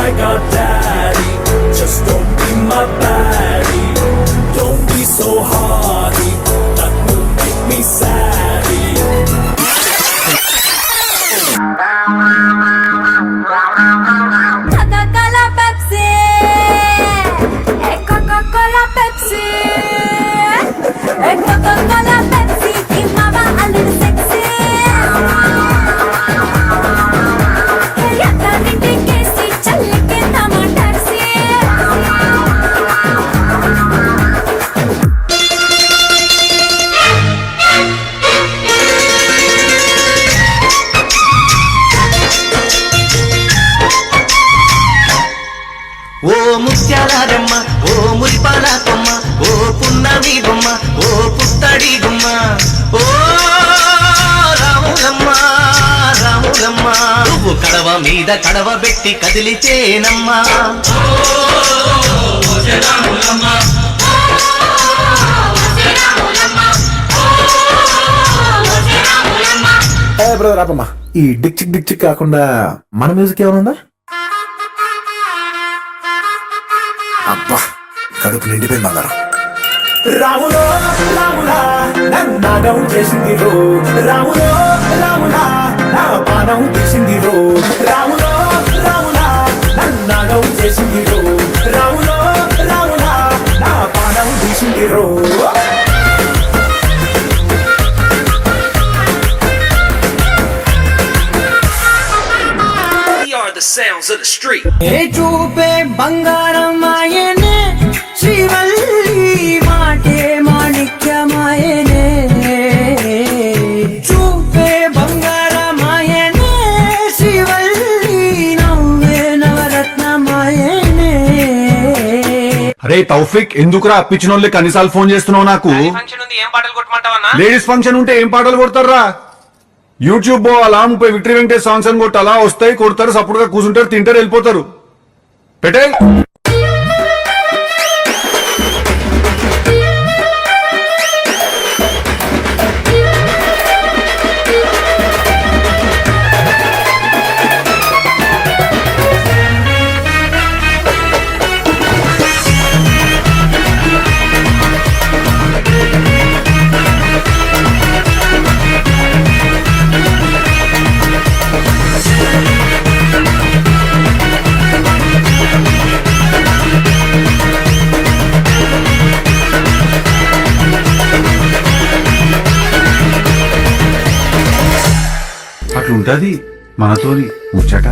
I got daddy. Just don't be my baddie. Don't be so hardy. That will make me savvy. Coca-Cola, Pepsi. Hey, Coca-Cola, Pepsi. Hey, Coca-Cola, Pepsi. Give mama a little sexy. Hey, yattarinti kesi challike nama taxi. ఓ ముత్యాలమ్మ ఓ మురిపాల కొమ్మ ఓ పున్నమి బొమ్మ ఓ పుత్తడి గుమ్మ ఓ రాములమ్మ రాములమ్మ నువ్వు కడవ మీద కడవ పెట్టి కదిలిచేనమ్మా బ్రదర్ ఆపమ్మా. ఈ డిక్ చిక్ కాకుండా మన మ్యూజిక్ ఏమైనా ఉందా? అబ్బా కడుపు నిండిపోయింది బంగారం. రాములో రాములా నన్నాగం చేసింది రో, రాములో రాములా నా పానం తీసింది రో, రాములో రాములా నన్నాగం చేసింది రో, రాములో రాములా నా పానం తీసింది రో. The sounds of the street. ఏ చూపే బంగారం ఆయనే శ్రీవల్లి మాటే మాణిక్యమాయనే చూపే బంగారం ఆయనే శ్రీవల్లి నవ్వే నవరత్నమాయనే. అరే తౌఫిక్ ఎందుకురా అప్పించిన వాళ్ళకి అన్నిసార్లు ఫోన్ చేస్తున్నావు నాకు? ఫంక్షన్ ఉంది, ఏం పాటలు కొట్టమంటావన్నా? లేడీస్ ఫంక్షన్ ఉంటే ఏం పాటలు కొడతారా? యూట్యూబ్ పోవాలా 30 విక్టరీ వెంకటేష్ సాంగ్స్ అని కొట్టాలా, వస్తాయి కొడతారు, సపోర్ట్గా కూర్చుంటారు, తింటారు, వెళ్ళిపోతారు. పెట్టే అట్లుంటది మనతోని ముచ్చట.